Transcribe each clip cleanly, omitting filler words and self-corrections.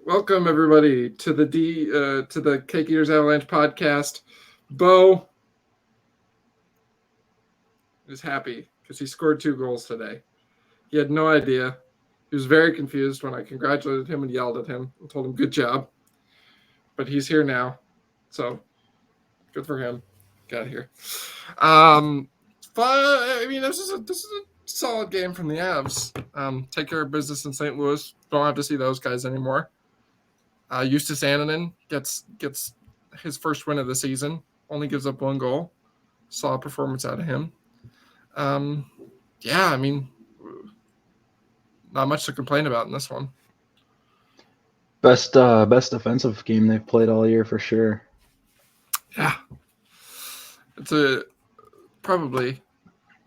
Welcome everybody to the Cake Eaters Avalanche podcast. Bo is happy because he scored 2 goals today. He had no idea. He was very confused when I congratulated him and yelled at him and told him good job. But he's here now, so good for him. Got here. I mean, this is a solid game from the Avs. Take care of business in St. Louis. Don't have to see those guys anymore. Justus Annunen gets his first win of the season. Only gives up 1 goal. Solid performance out of him. Yeah, I mean, not much to complain about in this one. Best defensive game they've played all year for sure. Yeah, it's probably.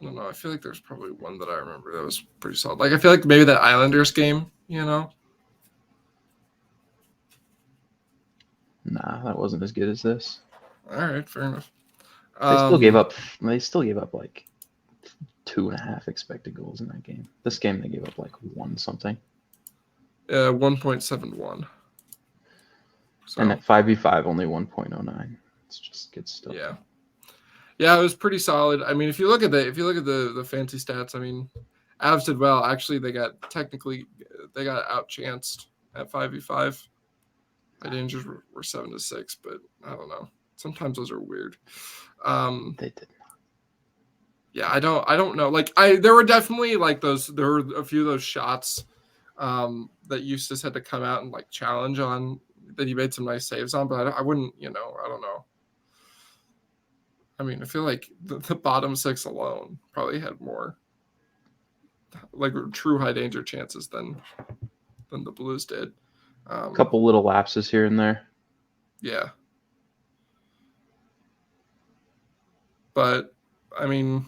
I don't know. I feel like there's probably one that I remember that was pretty solid. Like I feel like maybe that Islanders game. Nah, that wasn't as good as this. All right, fair enough. They still gave up. They still gave up like 2.5 expected goals in that game. This game they gave up like 1 something. 1.71. So. And at 5v5 only 1.09. It's just good stuff. Yeah, it was pretty solid. I mean, if you look at the fancy stats, I mean, Avs did well. Actually, they got outchanced at 5v5. My dangers were 7-6, but I don't know. Sometimes those are weird. They did not. Yeah, I don't know. Like there were definitely like those. There were a few of those shots that Justus had to come out and like challenge on that he made some nice saves on, but I wouldn't. I don't know. I mean, I feel like the bottom 6 alone probably had more like true high danger chances than the Blues did. A couple little lapses here and there. Yeah. But, I mean,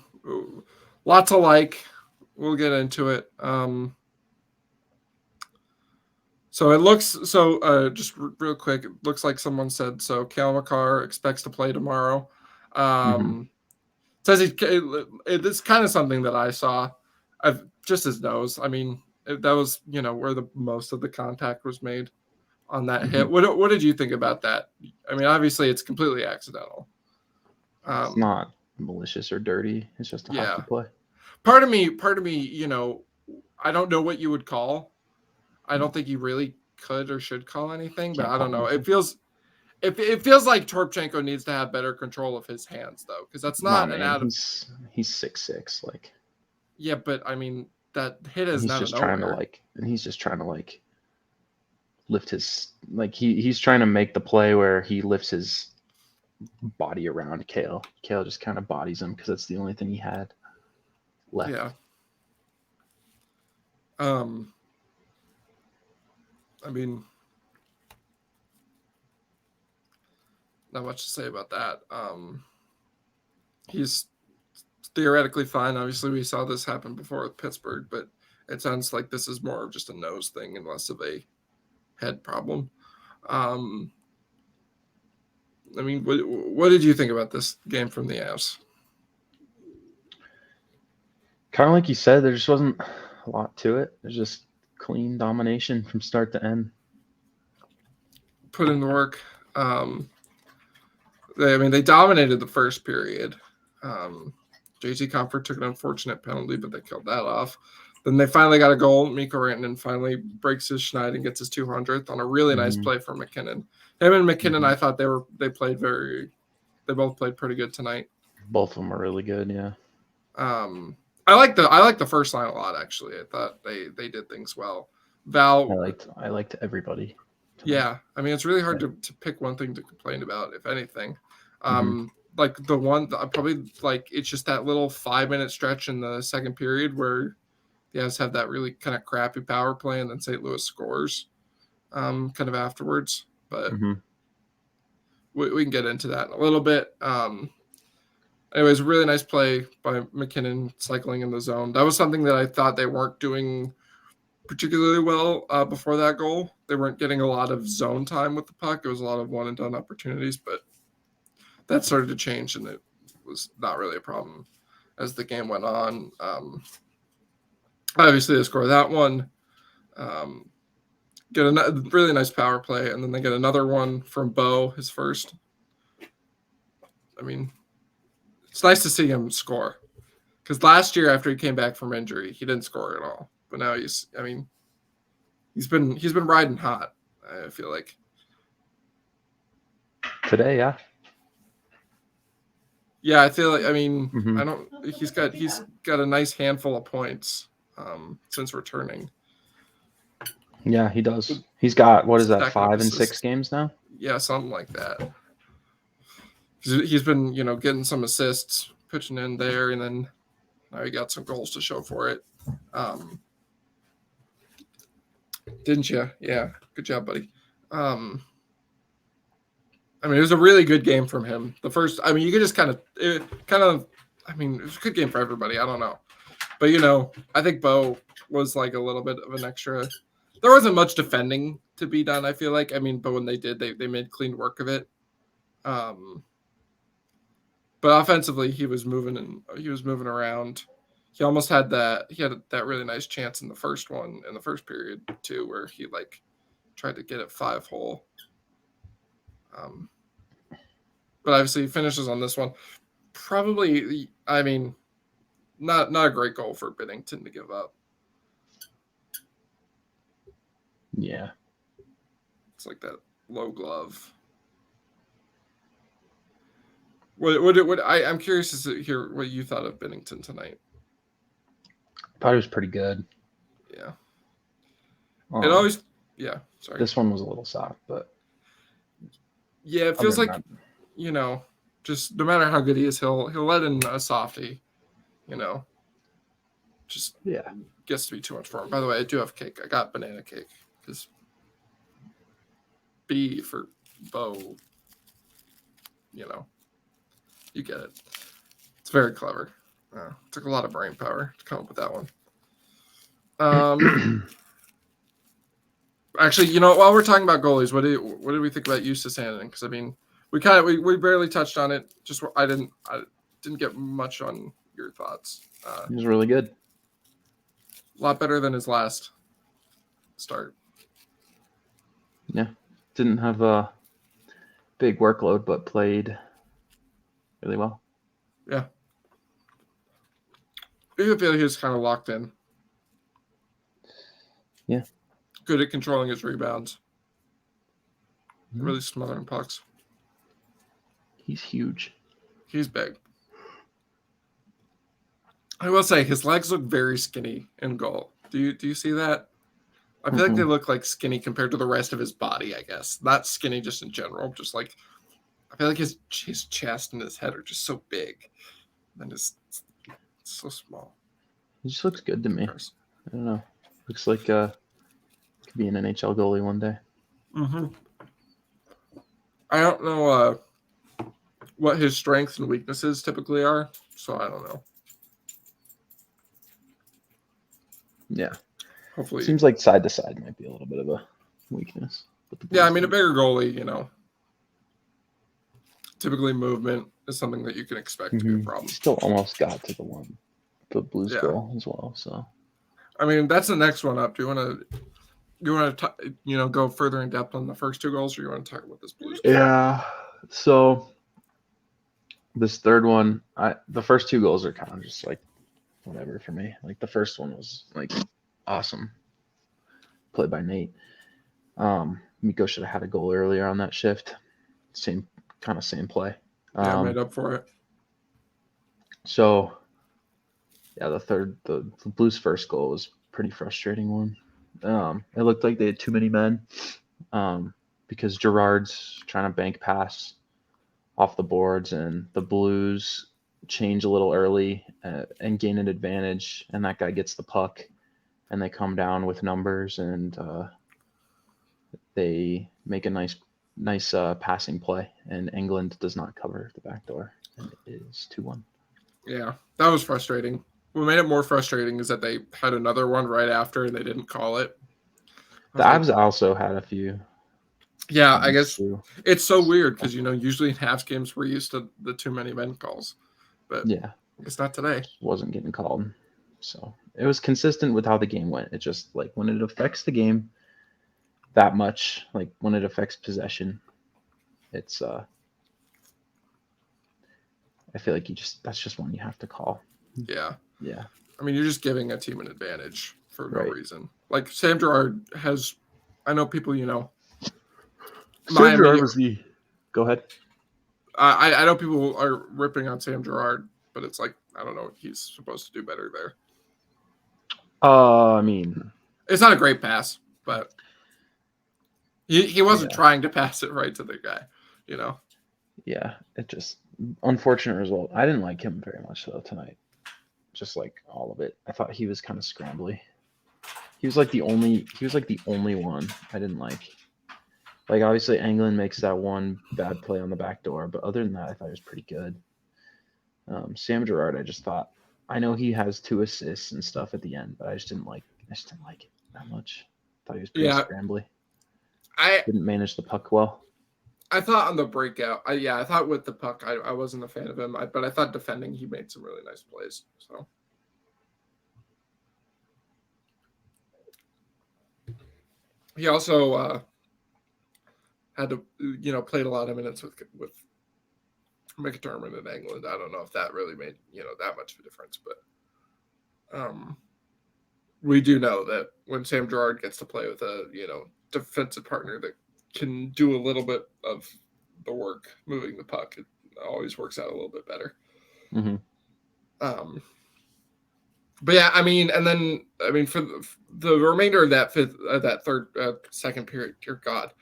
lots of like. We'll get into it. So it looks just real quick. It looks like someone said so. Cale Makar expects to play tomorrow. Says it's kind of something that I saw. I've just his nose. I mean, that was where the most of the contact was made on that hit. What did you think about that? I mean, obviously it's completely accidental. It's not malicious or dirty. It's just a hockey play. Part of me, I don't know what you would call. I don't think you really could or should call anything, but I don't know. It feels like Torpchenko needs to have better control of his hands, though, because that's not an out of. He's 6'6", like. Yeah, but I mean that hit is not. He's just trying to lift his he's trying to make the play where he lifts his body around Cale. Cale just kind of bodies him because that's the only thing he had left. Yeah. I mean, not much to say about that. He's theoretically fine. Obviously, we saw this happen before with Pittsburgh, but it sounds like this is more of just a nose thing and less of a head problem. I mean, what did you think about this game from the Avs? Kind of like you said, there just wasn't a lot to it. There's just clean domination from start to end. Put in the work. They dominated the first period. JT Comfort took an unfortunate penalty, but they killed that off. Then they finally got a goal. Mikko Rantanen finally breaks his schneid and gets his 200th on a really nice play from MacKinnon. Him and MacKinnon, I thought they both played pretty good tonight. Both of them are really good, yeah. I like the first line a lot, actually. I thought they did things well. Val, I liked everybody. Yeah, I mean, it's really hard to pick one thing to complain about, if anything. Like the one probably like it's just that little 5-minute stretch in the second period where the Avs have that really kind of crappy power play and then St. Louis scores kind of afterwards. But we can get into that in a little bit. Anyways, really nice play by MacKinnon cycling in the zone. That was something that I thought they weren't doing particularly well before that goal. They weren't getting a lot of zone time with the puck. It was a lot of one-and-done opportunities, but that started to change, and it was not really a problem as the game went on. Obviously, they scored that one. get a really nice power play, and then they get another one from Beau, his first. I mean, it's nice to see him score. Because last year, after he came back from injury, he didn't score at all. But now he's been riding hot, I feel like. Today, yeah. Yeah, I feel like he's got a nice handful of points since returning. Yeah, he does. He's got, what is that, Stacking up 5 and assists. 6 games now? Yeah, something like that. He's been, getting some assists, pitching in there, and then now he got some goals to show for it. Didn't you? Yeah, good job, buddy. It was a really good game from him. The first, you could just it was a good game for everybody. I don't know. But, I think Beau was like a little bit of an extra. There wasn't much defending to be done, I feel like. But when they did, they made clean work of it. But offensively, he was moving around. He almost had that. He had that really nice chance in the first period too, where he tried to get it 5-hole. But obviously, he finishes on this one. Probably, not a great goal for Binnington to give up. Yeah, it's like that low glove. I'm curious to hear what you thought of Binnington tonight. I thought he was pretty good. Yeah. It always, yeah. Sorry. This one was a little soft, but yeah, it feels like, just no matter how good he is, he'll let in a softie. Just gets to be too much for him. By the way, I do have cake. I got banana cake because B for Beau. You get it. It's very clever. Took a lot of brain power to come up with that one. Actually, while we're talking about goalies, what did we think about Justus Annunen? Because we barely touched on it. Just I didn't get much on your thoughts. He was really good. A lot better than his last start. Yeah, didn't have a big workload, but played really well. Yeah. I feel like he was kind of locked in. Yeah. Good at controlling his rebounds. Mm-hmm. Really smothering pucks. He's huge. He's big. I will say his legs look very skinny in goal. Do you see that? I feel like they look like skinny compared to the rest of his body, I guess. Not skinny just in general, just like I feel like his chest and his head are just so big. And it's so small. He just looks good to me. I don't know. Looks like could be an NHL goalie one day. Mm-hmm. I don't know what his strengths and weaknesses typically are, so I don't know. Yeah. Hopefully. Seems like side to side might be a little bit of a weakness. Yeah, a bigger goalie, typically movement is something that you can expect to be a problem. Still almost got to the Blues goal as well. So, that's the next one up. Do you want to go further in depth on the first two goals, or you want to talk about this Blues goal? Yeah. So this third one, the first two goals are kind of just like whatever for me. Like the first one was like awesome, played by Nate. Mikko should have had a goal earlier on that shift. Same play. Made up for it. So, yeah, the Blues' first goal was a pretty frustrating one. It looked like they had too many men because Girard's trying to bank pass off the boards, and the Blues change a little early and gain an advantage, and that guy gets the puck, and they come down with numbers, and they make a nice passing play, and England does not cover the back door, and it is 2-1. Yeah, that was frustrating. What made it more frustrating is that they had another one right after and they didn't call it. The Avs also had a few. Yeah, I guess too. It's so weird because, usually in Avs games we're used to the too many men calls. But yeah, it's not today. Wasn't getting called. So it was consistent with how the game went. It just like when it affects the game, that much. Like when it affects possession, it's I feel like that's just one you have to call. Yeah. Yeah. I mean, you're just giving a team an advantage for no Right. reason. Like Sam Girard has, I know people, Sam Girard was the. Go ahead. I know people are ripping on Sam Girard, but it's like, I don't know, he's supposed to do better there. I mean, it's not a great pass, but he wasn't trying to pass it right to the guy, Yeah, it just unfortunate result. I didn't like him very much though tonight. Just like all of it. I thought he was kind of scrambly. He was like the only one I didn't like. Like obviously Anglin makes that one bad play on the back door, but other than that, I thought he was pretty good. Sam Girard, I just thought, I know he has 2 assists and stuff at the end, but I just didn't like it that much. I thought he was pretty scrambly. I didn't manage the puck well. I thought on the breakout, I thought with the puck, I wasn't a fan of him, but I thought defending, he made some really nice plays. So he also had to, played a lot of minutes with McDermott in England. I don't know if that really made that much of a difference, but we do know that when Sam Girard gets to play with a defensive partner that can do a little bit of the work moving the puck, it always works out a little bit better. Mm-hmm. But yeah, I mean, for the remainder of that second period, dear God,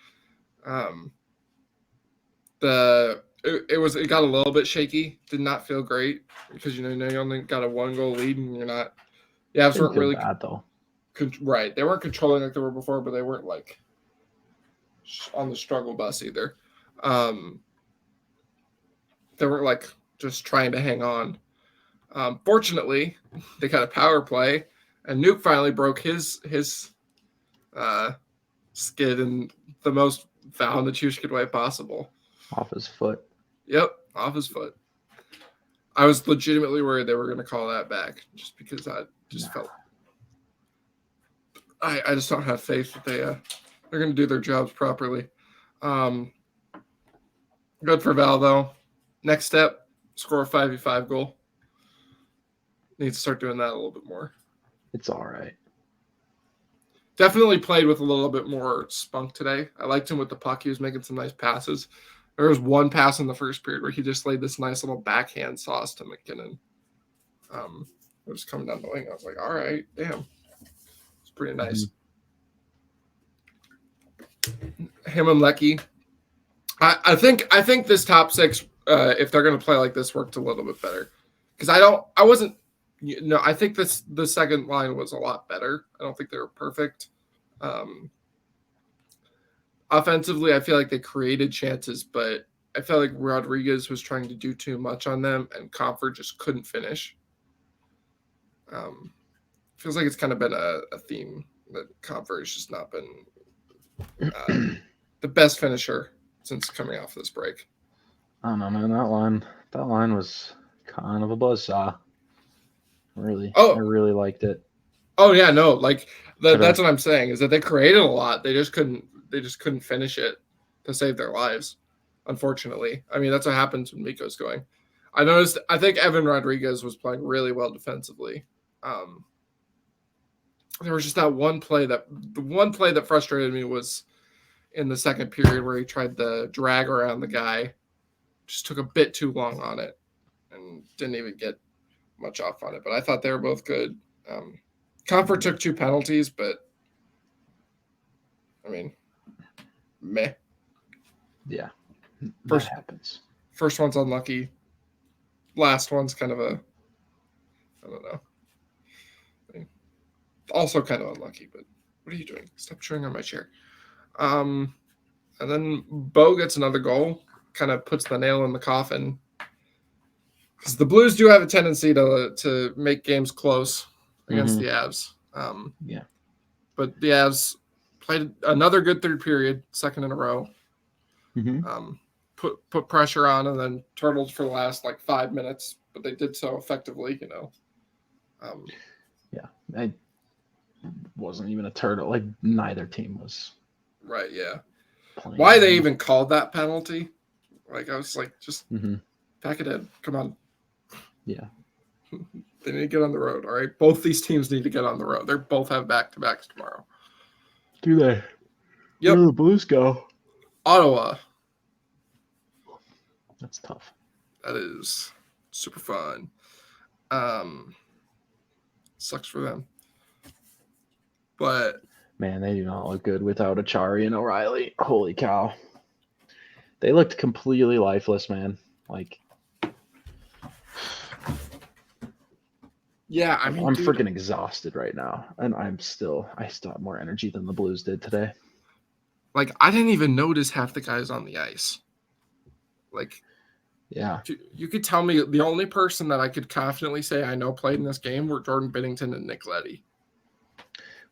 it got a little bit shaky. Did not feel great because you only got a 1-goal lead and you're not. The Avs weren't really bad though. Right, they weren't controlling like they were before, but they weren't like on the struggle bus either. They weren't like just trying to hang on. Fortunately, they got a power play, and Nuke finally broke his skid in the most Valanciunas way possible. Off his foot. Yep, off his foot. I was legitimately worried they were going to call that back, just because I just felt. I just don't have faith that they're going to do their jobs properly. Good for Val though. Next step, score a 5v5 goal. Need to start doing that a little bit more. It's all right. Definitely played with a little bit more spunk today. I liked him with the puck. He was making some nice passes. There was one pass in the first period where he just laid this nice little backhand sauce to MacKinnon. It was coming down the wing. I was like, all right, damn. It's pretty nice. Mm-hmm. Him and Lecky. I think this top 6, if they're going to play like this, worked a little bit better. Because I think the second line was a lot better. I don't think they were perfect. Offensively, I feel like they created chances, but I felt like Rodriguez was trying to do too much on them, and Comfort just couldn't finish. Feels like it's kind of been a theme that Comfort has just not been the best finisher since coming off this break. I don't know, man. That line was kind of a buzzsaw. Really. I really liked it. Oh yeah, no, like that's what I'm saying is that they created a lot. They just couldn't finish it to save their lives. Unfortunately, I mean that's what happens when Mikko's going. I think Evan Rodriguez was playing really well defensively. There was just the one play that frustrated me was in the second period where he tried to drag around the guy, just took a bit too long on it and didn't even get much off on it. But I thought they were both good. Comfort took 2 penalties, but I mean, meh. Yeah, that happens. First one's unlucky. Last one's kind of I don't know. I mean, also kind of unlucky, but what are you doing? Stop chewing on my chair. And then Bo gets another goal, kind of puts the nail in the coffin. Because the Blues do have a tendency to make games close against the Avs. Yeah. But the Avs played another good third period, second in a row. Mm-hmm. Put pressure on and then turtled for the last 5 minutes, but they did so effectively, Yeah, I wasn't even a turtle. Like neither team was Right, yeah. playing Why they him. even called that penalty? Like, I was like, just Mhm. pack it in. Come on. Yeah. They need to get on the road, all right? Both these teams need to get on the road. They both have back-to-backs tomorrow. Do they? Yep. Where do the Blues go? Ottawa. That's tough. That is super fun. Sucks for them. But Man, they do not look good without Achari and O'Reilly. Holy cow. They looked completely lifeless, man. Like, yeah, I mean, I'm dude, freaking exhausted right now. And I still have more energy than the Blues did today. like, I didn't even notice half the guys on the ice. Like, Yeah. you could tell me the only person that I could confidently say I know played in this game were Jordan Binnington and Nick Leddy.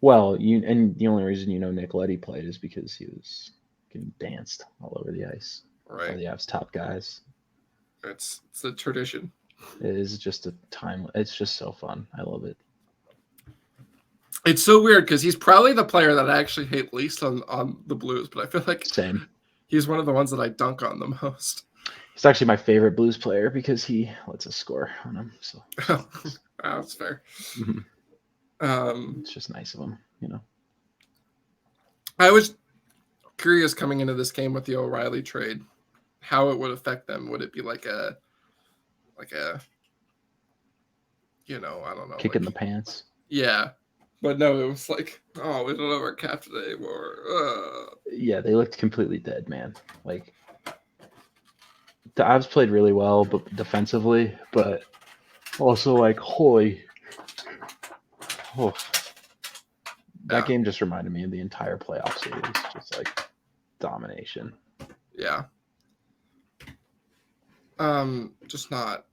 Well, the only reason you know Nick Leddy played is because he was getting danced all over the ice by Right. the Avs top guys. It's a tradition. It is just a time. It's just so fun. I love it. It's so weird because he's probably the player that I actually hate least on the Blues, but I feel like Same. he's one of the ones that I dunk on the most. He's actually my favorite Blues player because he lets us score on him. So That's fair. it's just nice of him, I was curious coming into this game with the O'Reilly trade, how it would affect them. Would it be like a I don't know, kick in the pants. Yeah, but no, it was like, oh, we don't have our captain anymore. Yeah, they looked completely dead, man. Like the Avs played really well, but defensively, but also like holy. Oh. That game just reminded me of the entire playoff series, just like domination. Yeah. Just not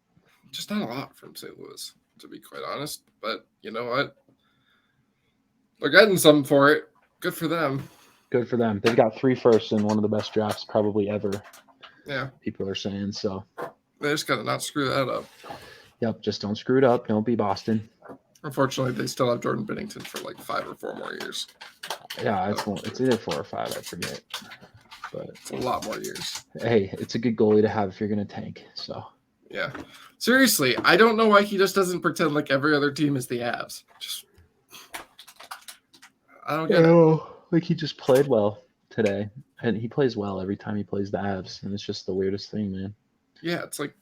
a lot from St. Louis, to be quite honest. But you know what? They're getting something for it. Good for them. Good for them. They've got 3 firsts in one of the best drafts probably ever. Yeah. People are saying so. They just gotta not screw that up. Yep, just don't screw it up. Don't be Boston. Unfortunately, they still have Jordan Binnington for like 5 or 4 more years. Yeah, it's either 4 or 5, I forget. But it's a lot more years. Hey, it's a good goalie to have if you're gonna tank. So yeah, seriously, I don't know why he just doesn't pretend like every other team is the Avs. I don't get it. Like he just played well today, and he plays well every time he plays the Avs, and it's just the weirdest thing, man. Yeah, it's like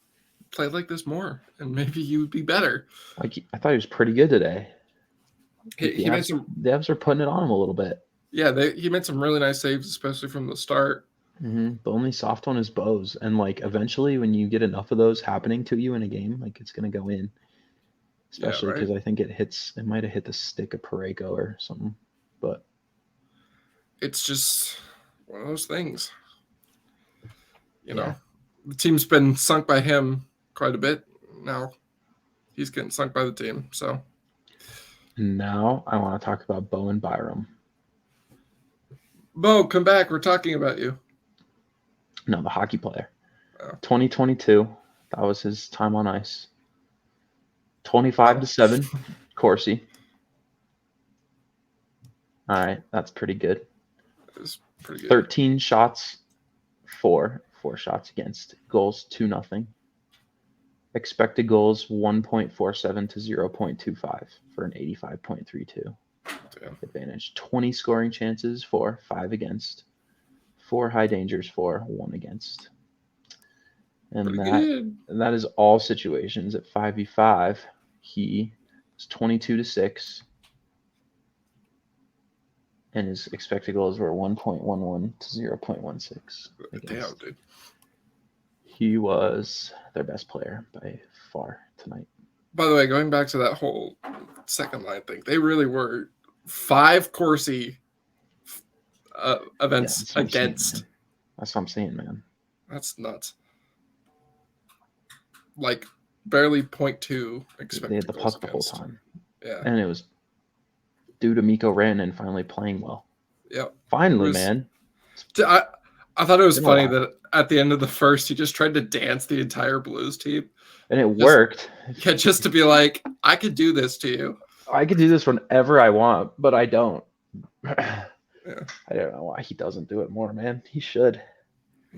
play like this more, and maybe you would be better. Like I thought he was pretty good today. He made some. The Avs are putting it on him a little bit. Yeah, he made some really nice saves, especially from the start. The only soft one is Bows, and like eventually, when you get enough of those happening to you in a game, like it's gonna go in. Especially because I think it might have hit the stick of Parayko or something, but it's just one of those things. You know, the team's been sunk by him quite a bit. Now he's getting sunk by the team. So now I want to talk about Bowen Byram. Bo, come back. We're talking about you. No, the hockey player. 2022. That was his time on ice. 25-7, Corsi. All right, that's pretty good. That is pretty good. 13 shots, 4 shots against. Goals 2-0. Expected goals 1.47 to 0.25 for an 85.32 advantage. 20 scoring chances for 5 against. 4 high dangers for 1 against. And that is all situations. At 5v5, he was 22-6. And his expected goals were 1.11 to 0.16. Damn, dude. He was their best player by far tonight. By the way, going back to that whole second line thing, they really were 5 Corsi events against. That's what I'm saying, man. That's nuts. Like barely 0.2 expected. They had the puck the whole time. Yeah. And it was due to Mikko Rantanen finally playing well. Yep. Finally, man. I thought it was funny that at the end of the first, he just tried to dance the entire Blues team. And it worked. Yeah, just to be like, I could do this to you. I could do this whenever I want, but I don't. Yeah. I don't know why he doesn't do it more, man. He should. I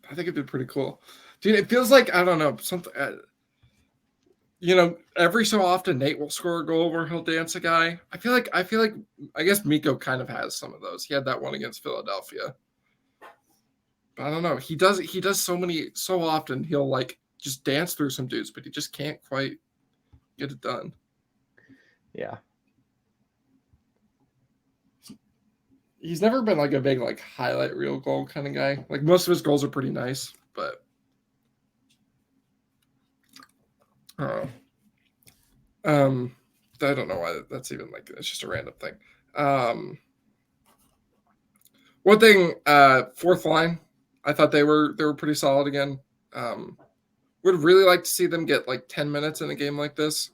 think it'd be pretty cool. Dude, it feels like, I don't know, something. Every so often Nate will score a goal where he'll dance a guy. I feel like I guess Mikko kind of has some of those. He had that one against Philadelphia. But I don't know. He does so often he'll like just dance through some dudes, but he just can't quite get it done. Yeah. He's never been like a big like highlight reel goal kind of guy. Like most of his goals are pretty nice, but I don't know why that's even like it's just a random thing. One thing, fourth line, I thought they were pretty solid again. Would really like to see them get like 10 minutes in a game like this.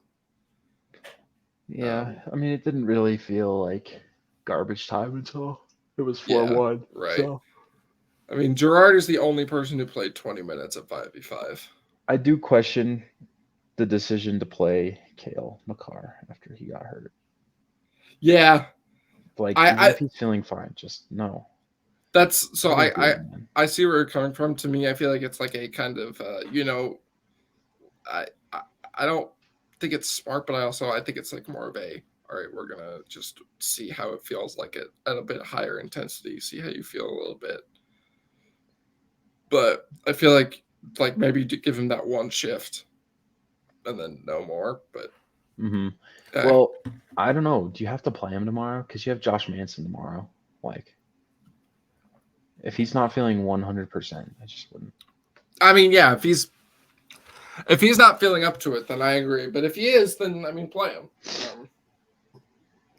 Yeah, I mean, it didn't really feel like garbage time until it was 4-1. Yeah, right. So. I mean, Girard is the only person who played 20 minutes at 5v5. I do question the decision to play Cale Makar after he got hurt. Yeah. Like, even if he's feeling fine, just no. That's so I see where you're coming from. To me, I feel like it's like a kind of I don't think it's smart, but I think it's like more of a all right, we're gonna just see how it feels like it at a bit higher intensity, see how you feel a little bit. But I feel like maybe give him that one shift and then no more. But well, I don't know. Do you have to play him tomorrow? Because you have Josh Manson tomorrow. Like, if he's not feeling 100%, I just wouldn't. I mean, yeah, if he's not feeling up to it, then I agree. But if he is, then I mean, play him.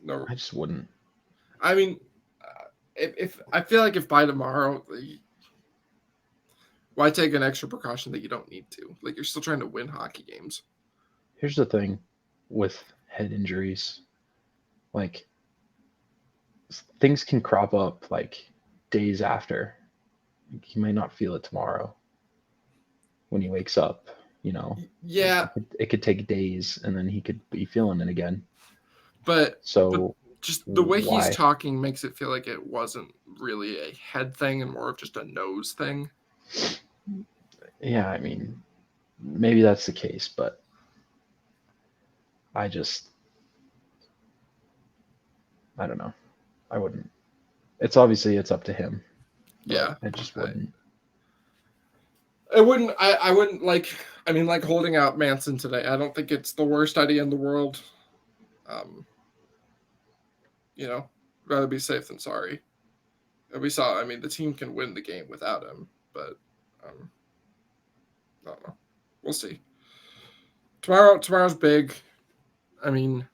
No, I just wouldn't. I mean, if I feel like if by tomorrow, why take an extra precaution that you don't need to? Like, you're still trying to win hockey games. Here's the thing with head injuries. Like, things can crop up like days after. He might not feel it tomorrow when he wakes up, Yeah. It could take days and then he could be feeling it again. But just the way he's talking makes it feel like it wasn't really a head thing and more of just a nose thing. Yeah, I mean, maybe that's the case, but I don't know. I wouldn't. It's up to him. Yeah. I just wouldn't. I wouldn't like holding out Manson today. I don't think it's the worst idea in the world. Rather be safe than sorry. And we saw, I mean, the team can win the game without him, but I don't know. We'll see. Tomorrow's big. I mean,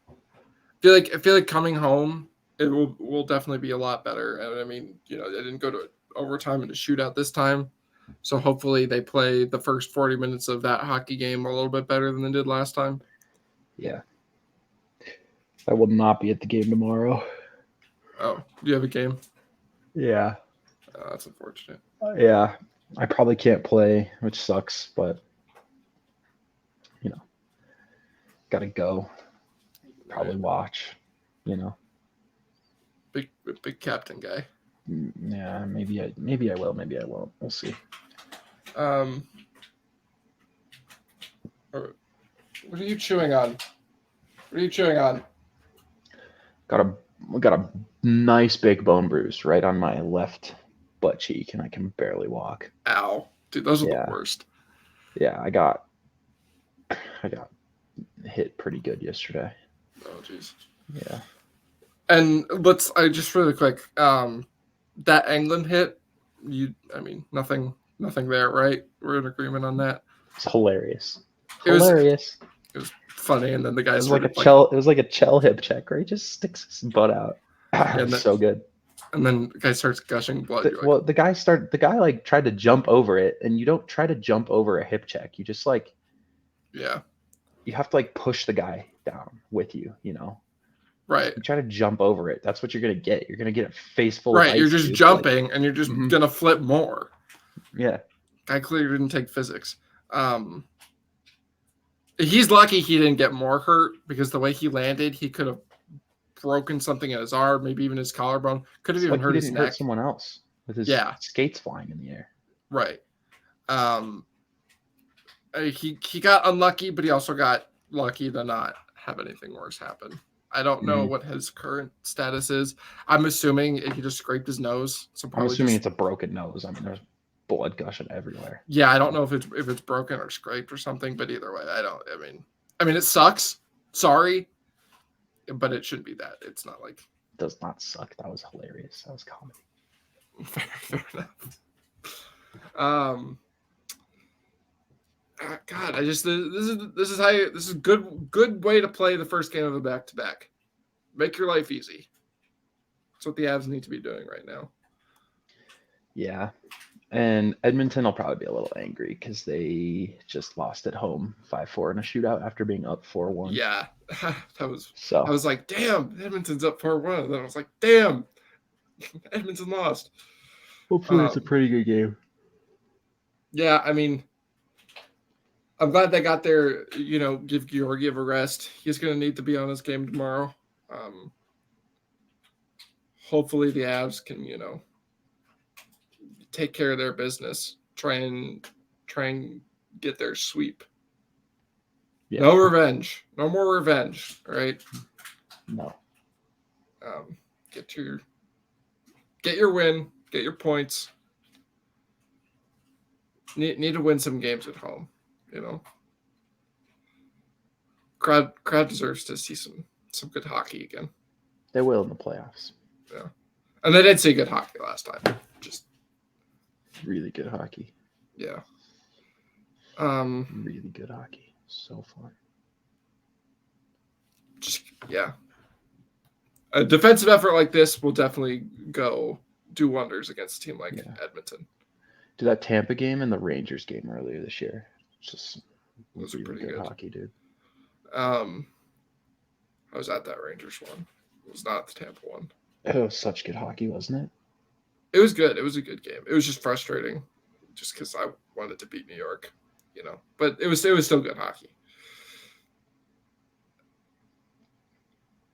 I feel like coming home, it will definitely be a lot better. And I mean, they didn't go to overtime and a shootout this time. So hopefully they play the first 40 minutes of that hockey game a little bit better than they did last time. Yeah. I will not be at the game tomorrow. Oh, do you have a game? Yeah. Oh, that's unfortunate. Yeah. I probably can't play, which sucks, but gotta go. Probably watch, Big captain guy. Yeah, maybe I will, maybe I won't. We'll see. What are you chewing on? Got a nice big bone bruise right on my left butt cheek, and I can barely walk. Ow, dude, those are the worst. Yeah, I got hit pretty good yesterday. Oh, jeez. Yeah. And I just really quick, that England hit, nothing there, right? We're in agreement on that. It's hilarious. It was funny, and then the guy It was like a Chell hip check, right? He just sticks his butt out. So good. And then the guy starts gushing blood. The guy like tried to jump over it, and you don't try to jump over a hip check. You just like, you have to like push the guy down with you, Right. You try to jump over it. That's what you're gonna get. You're gonna get a face full of ice. Right. You're just jumping, and you're just gonna flip more. Yeah. Guy clearly didn't take physics. He's lucky he didn't get more hurt because the way he landed, he could have broken something in his arm, maybe even his collarbone. Could have It's even like hurt he his didn't neck. hurt someone else with his Yeah. skates flying in the air. Right. He got unlucky, but he also got lucky to not have anything worse happen. I don't know what his current status is. I'm assuming he just scraped his nose. So I'm probably assuming it's a broken nose. I mean, there's blood gushing everywhere. Yeah, I don't know if it's broken or scraped or something, but either way, I mean it sucks. Sorry, but it shouldn't be that. It's not like It does not suck. That was hilarious. That was comedy. fair enough. God, this is good way to play the first game of a back-to-back. Make your life easy. That's what the Avs need to be doing right now. Yeah. And Edmonton will probably be a little angry because they just lost at home 5-4 in a shootout after being up 4-1. Yeah, I was like, damn, Edmonton's up 4-1. And then I was like, damn, Edmonton lost. Hopefully it's a pretty good game. Yeah, I mean, I'm glad they got there, give Georgiev a rest. He's going to need to be on his game tomorrow. Hopefully the Avs can, take care of their business. Try and get their sweep. Yeah. No revenge. No more revenge, right? No. Get your win. Get your points. Need to win some games at home. Crowd deserves to see some good hockey again. They will in the playoffs. Yeah, and they did see good hockey last time. Just really good hockey. Yeah. Really good hockey. So fun. A defensive effort like this will definitely do wonders against a team like Edmonton. Dude, that Tampa game and the Rangers game earlier this year, just those are pretty good hockey, dude. I was at that Rangers one. It was not the Tampa one. It was such good hockey, wasn't it? It was good. It was a good game. It was just frustrating, just because I wanted to beat New York, But it was still good hockey.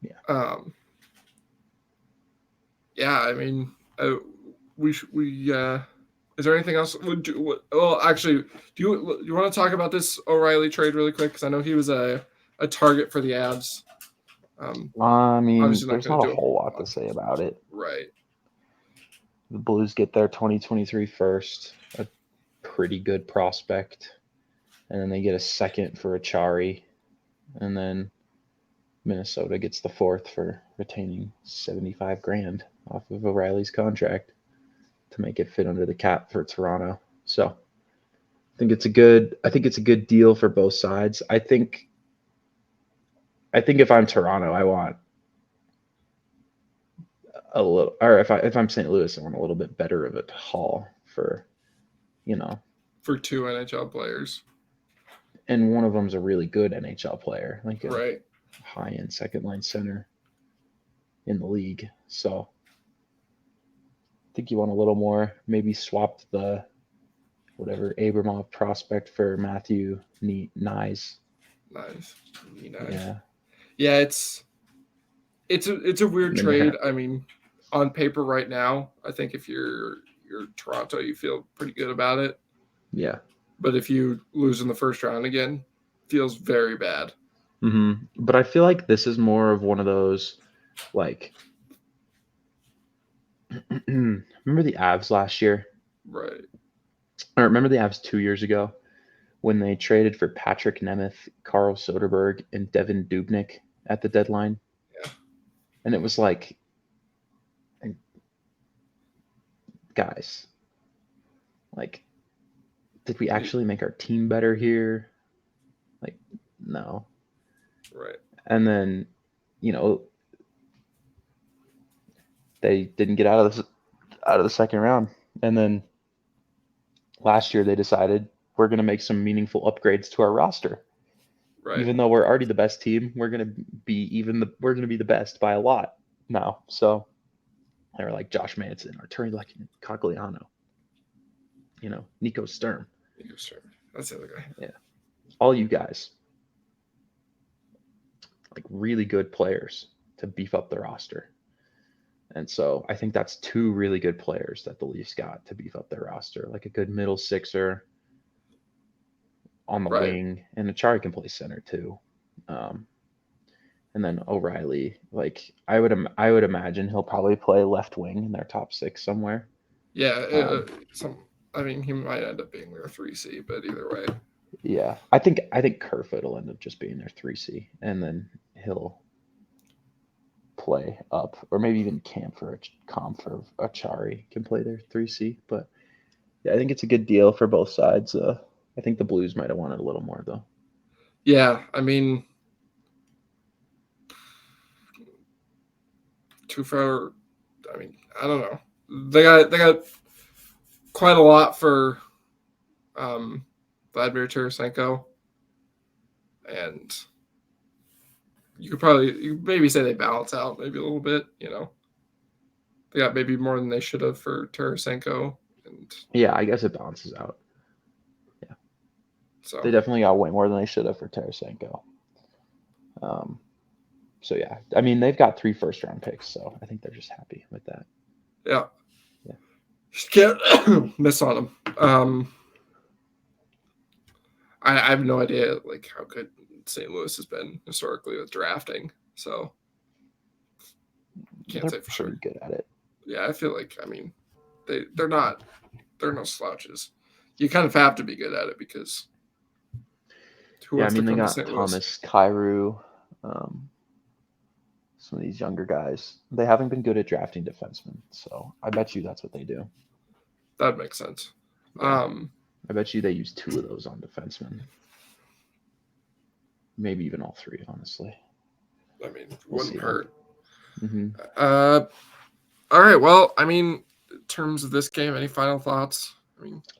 Yeah. Yeah. I mean, is there anything else? Actually, do you want to talk about this O'Reilly trade really quick? Because I know he was a target for the Avs. I mean, there's not a whole lot to say about it. Right. The Blues get their 2023 first, a pretty good prospect, and then they get a second for Achari, and then Minnesota gets the fourth for retaining $75,000 off of O'Reilly's contract to make it fit under the cap for Toronto. So I think it's a good deal for both sides. I think if I'm Toronto, I want a little, or if I'm St. Louis, I want a little bit better of a haul for for two NHL players. And one of them's a really good NHL player, like a right. high-end second-line center in the league. So I think you want a little more. Maybe swap the Abramov prospect for Matthew Nyes. Nice. Yeah, it's a weird trade. I mean, on paper right now, I think if you're Toronto, you feel pretty good about it. Yeah. But if you lose in the first round again, feels very bad. Mm-hmm. But I feel like this is more of one of those, like, remember the Avs last year? Right. Or remember the Avs 2 years ago when they traded for Patrick Nemeth, Carl Soderberg, and Devin Dubnyk at the deadline? Yeah. And it was like, guys, like, did we actually make our team better here? Like, no. Right. And then, they didn't get out of the second round. And then last year they decided we're going to make some meaningful upgrades to our roster. Right. Even though we're already the best team, we're going to be the best by a lot now. So they were like Josh Manson, Arturi Cogliano, Nico Sturm. That's the other guy. Yeah. All you guys. Like really good players. to beef up the roster. And so I think that's two really good players that the Leafs got to beef up their roster, like a good middle sixer on the Right. wing, and Achari can play center too. And then O'Reilly, like I would imagine he'll probably play left wing in their top six somewhere. Yeah. I mean, he might end up being their 3C, but either way. Yeah, I think Kerfoot will end up just being their 3C, and then he'll play up, or maybe even Comfer Achari can play their 3C. But yeah, I think it's a good deal for both sides. I think the Blues might have wanted a little more though. Yeah, I mean, too far. I mean, I don't know. They got quite a lot for Vladimir Tarasenko, and you could maybe say they balance out maybe a little bit. They got maybe more than they should have for Tarasenko, and Yeah, I guess it balances out. Yeah, so they definitely got way more than they should have for Tarasenko. So yeah, I mean they've got 3 first-round picks, so I think they're just happy with that. Yeah. Yeah. Just can't miss on them. I have no idea like how good St. Louis has been historically with drafting, so can't say for sure. Pretty good at it. Yeah, I feel like they're no slouches. You kind of have to be good at it because who wants to they come to got St. Louis? Thomas, Kyrou, some of these younger guys. They haven't been good at drafting defensemen, so I bet you that's what they do. That makes sense. Yeah. I bet you they use 2 of those on defensemen. Maybe even all 3, honestly. I mean, wouldn't hurt. Mm-hmm. All right. Well, I mean, in terms of this game, any final thoughts?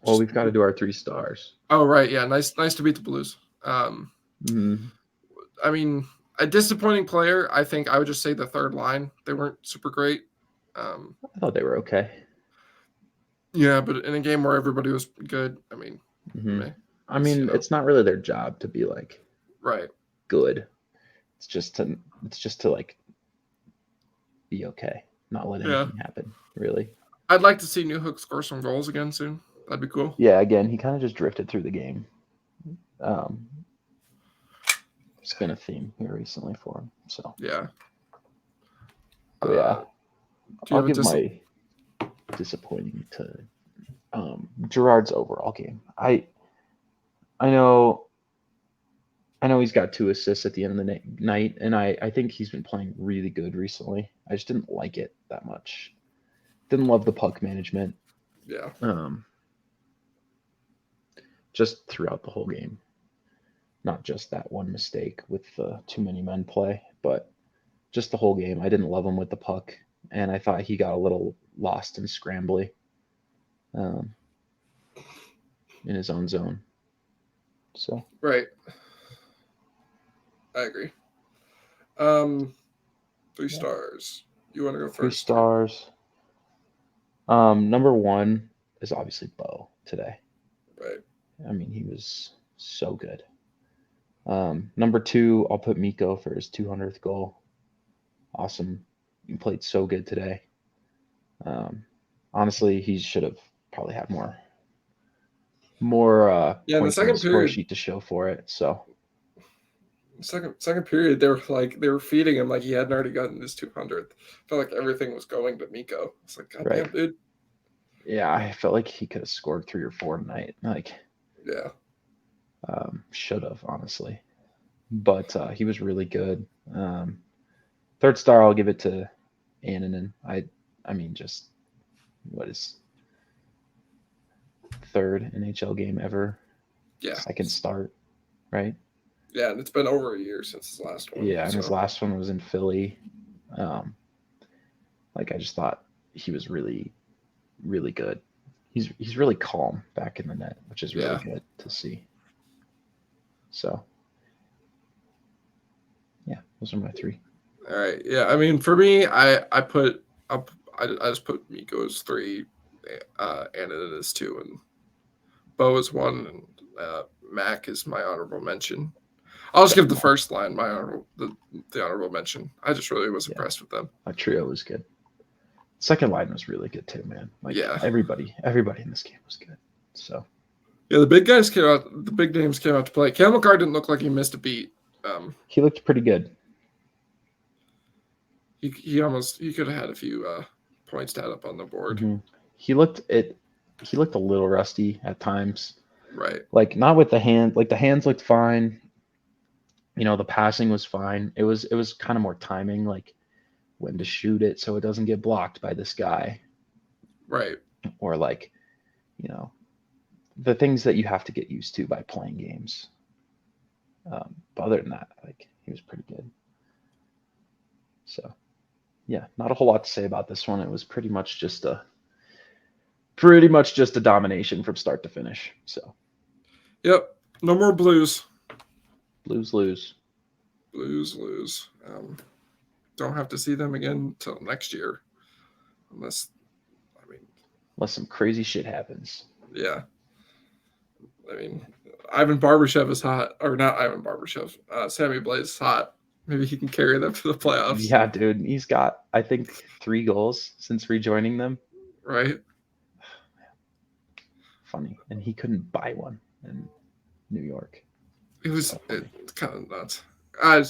Well, we've got to do our 3 stars. Oh, right. Yeah. Nice to beat the Blues. Mm-hmm. I mean, a disappointing player. I think I would just say the third line. They weren't super great. I thought they were okay. Yeah, but in a game where everybody was good, it's not really their job to be like right good. It's just to like be okay, not let anything happen. Really, I'd like to see Newhook score some goals again soon. That'd be cool. Yeah, again, he kind of just drifted through the game. It's been a theme here recently for him. So yeah, but yeah, I'll give my disappointing to Gerard's overall game. I know he's got 2 assists at the end of the night, and I think he's been playing really good recently. I just didn't like it that much. Didn't love the puck management. Yeah. Just throughout the whole game. Not just that one mistake with the too many men play, but just the whole game. I didn't love him with the puck, and I thought he got a little lost and scrambly in his own zone. So right. I agree. 3 stars. You want to go first? 3 stars. Number 1 is obviously Bo today. Right. I mean, he was so good. Number 2, I'll put Mikko for his 200th goal. Awesome. He played so good today. Honestly, he should have probably had more in the second score period sheet to show for it. So second period, they were feeding him like he hadn't already gotten his 200th. Felt like everything was going to Mikko. It's like, God damn, dude. Yeah, I felt like he could have scored 3 or 4 tonight. Like, yeah, should have, honestly. But he was really good. 3rd star, I'll give it to Annunen. I mean, just what is 3rd NHL game ever? Yeah. 2nd start, right? Yeah, and it's been over a year since his last one. Yeah, and his last one was in Philly. Like, I just thought he was really, really good. He's really calm back in the net, which is really good to see. So, yeah, those are my 3. All right. Yeah, I mean, for me, I just put Mikko as 3, Annunen as 2, and Bo is 1, and Mac is my honorable mention. I'll just give the first line my the honorable mention. I just really was impressed with them. That trio was good. Second line was really good too, man. Like everybody in this game was good. So yeah, the big guys came out. The big names came out to play. Cale Makar didn't look like he missed a beat. He looked pretty good. He could have had a few points to add up on the board. Mm-hmm. He looked a little rusty at times. Right. Like not with the hand. Like the hands looked fine. The passing was fine. It was kind of more timing, like when to shoot it so it doesn't get blocked by this guy. Right. Or like, the things that you have to get used to by playing games. But other than that, like he was pretty good. So, yeah, not a whole lot to say about this one. It was pretty much just a domination from start to finish. So, yep, no more Blues. Blues lose. Don't have to see them again until next year, unless some crazy shit happens. Yeah. I mean, Ivan Barbashev is hot, or not Ivan Barbashev. Sammy Blais is hot. Maybe he can carry them to the playoffs. Yeah, dude. He's got, I think, 3 goals since rejoining them. Right. Funny. And he couldn't buy one in New York. It's kind of nuts. Good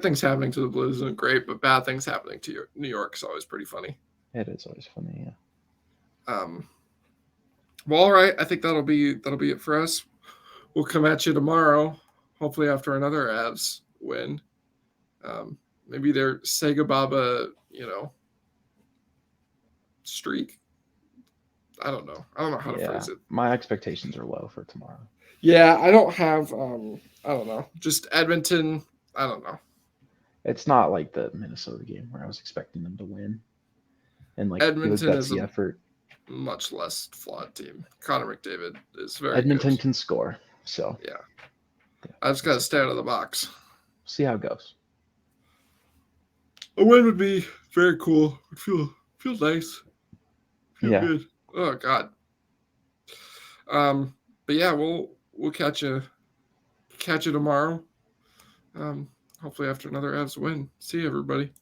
things happening to the Blues isn't great, but bad things happening to New York is always pretty funny. It is always funny, yeah. Well, all right. I think that'll be it for us. We'll come at you tomorrow, hopefully after another Avs win. Maybe their Sega Baba, streak. I don't know how to phrase it. My expectations are low for tomorrow. Yeah, I don't have. I don't know. Just Edmonton. I don't know. It's not like the Minnesota game where I was expecting them to win, and like Edmonton that's the effort. Much less flawed team. Connor McDavid is very. Edmonton good. can score, so yeah. I just got to stay out of the box. See how it goes. A win would be very cool. It feel nice. Feel good. Oh God. But yeah, we'll catch you tomorrow. Hopefully after another Avs win. See you, everybody.